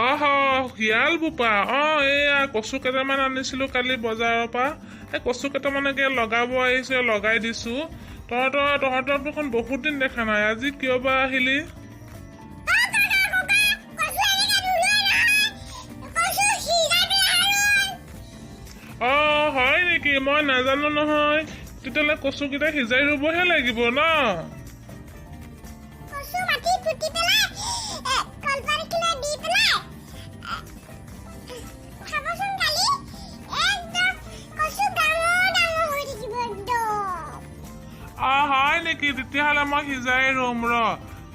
অহ শিয়াল বোপা এয়া কচু কেইটামান আনিছিলোঁ কালি বজাৰৰ পৰা। এই কচু কেইটামানকে লগাব আহিছে, লগাই দিছোঁ। তহঁতৰ দেখোন বহুত দিন দেখা নাই, আজি কিয় বা আহিলি? হয় নেকি? মই নাজানো নহয়। তেতিয়াহ'লে কচুকেইটা সিজাই ৰুবহে লাগিব ন? হয় নেকি? তেতিয়াহ'লে মই সিজাই ৰুম ৰ।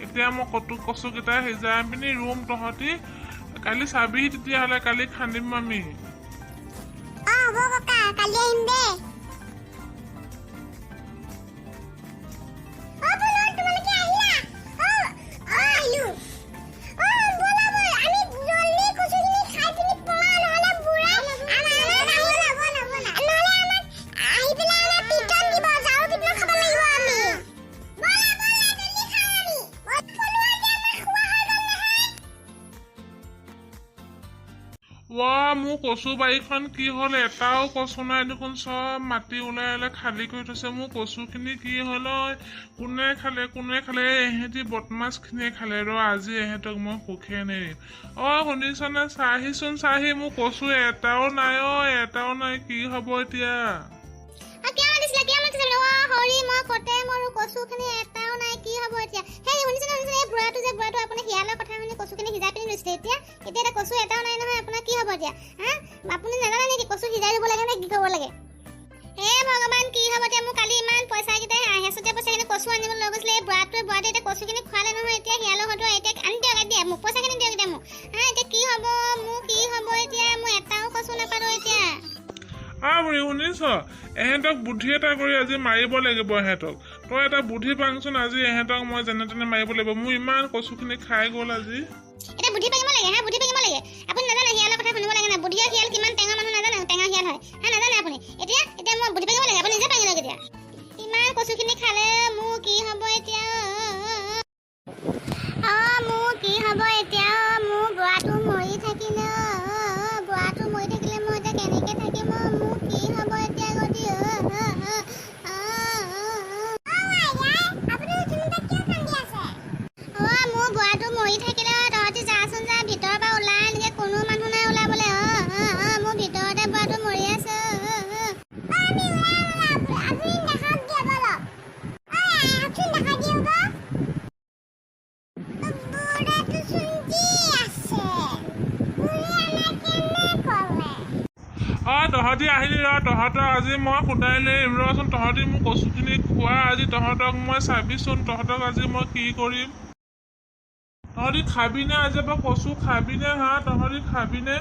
এতিয়া মই কচুকেইটা সিজাই পিনি ৰুম, তহঁতি কালি চাবিহি। তেতিয়াহ'লে কালি খান্দিম আমি। মোৰ কচু বাৰীখন কি হ'ল? এটাও কচু নাই দেখোন, চব মাটি ওলাই খালী কৰি থৈছে। মোৰ কচুখিনি কি হ'ল? কোনে খালে? এহেঁতি বদমাছখিনিয়ে খালে ৰ। আজি এহেঁতক মই সুখে নেৰিম। শুনিছনে? চাহিচোন, মোৰ কচু এটাও নাই। এটাও নাই, কি হ'ব এতিয়া? আপুনি নাজানে নেকি কচু সিজাই দিব লাগে নে কি কৰিব লাগে? হে ভগৱান, কি হ'ব এতিয়া? মোৰ কালি ইমান পইচাকেইটা হেঁচতে পইচাখিনি কচু আনিব লৈ গৈছিলে। এই বুঢ়াটোৱে এতিয়া কচুখিনি খোৱালে নহয়। এতিয়া শিয়ালৰ হয়তো এতিয়া আনি দিয়ক, মোক পইচাখিনি দিয়ক এতিয়া মোক। এতিয়া কি হ'ব? মোৰ কি হ'ব এতিয়া? মই এটাও কচু নাপালোঁ এতিয়া। বুঢ়ী শুনিছ? এহেঁতক বুদ্ধি এটা কৰি আজি মাৰিব লাগিব এহেঁতক। তই এটা বুদ্ধি পাংচোন, আজি এহেঁতক মই যেনে তেনে মাৰিব লাগিব। মোৰ ইমান কচুখিনি খাই গ'ল আজি। এতিয়া বুদ্ধি পাগিব লাগে, বুদ্ধি পাগিব লাগে। আপুনি নাজানে শিয়ালৰ কথা শুনিব লাগে না? বুদ্ধিয়া শিয়াল কিমান টেঙা মানুহ নাজানে? টেঙা শিয়াল হয়, নাজানে আপুনি? এতিয়া মই বুদ্ধি পাগিব লাগে, আপুনি নিজে পাগি লওক এতিয়া। ইমান কচুখিনি খালে মোৰ কি হ'ব এতিয়া? মোৰ কি হ'ব এতিয়া? মোৰ বুঢ়াটো মৰি থাকিলে। বুঢ়াটো মৰি থাকিলে মই এতিয়া কেনেকে থাকিম? মোৰ কি হ'ব এতিয়া গতি? মোৰ বুঢ়াটো মৰি থাকিলে তহঁতি যাচোন, যা ভিতৰৰ পৰা ওলাই। এনেকে কোনো মানুহ নাই ওলাবলে। মোৰ ভিতৰতে বুঢ়াটো মৰি আছে। তহঁতি আহিলি ৰ। তহঁতক আজি মই শুনাই লম ৰচোন। তহঁতি মোৰ কচুখিনি খোৱা আজি। তহঁতক মই চাবিচোন, তহঁতক আজি মই কি কৰিম। তহঁতি খাবিনে? আজি পৰা কচু খাবিনে? তহঁতি খাবিনে?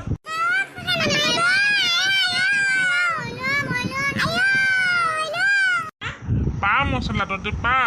পা মছলা তহঁতি পা।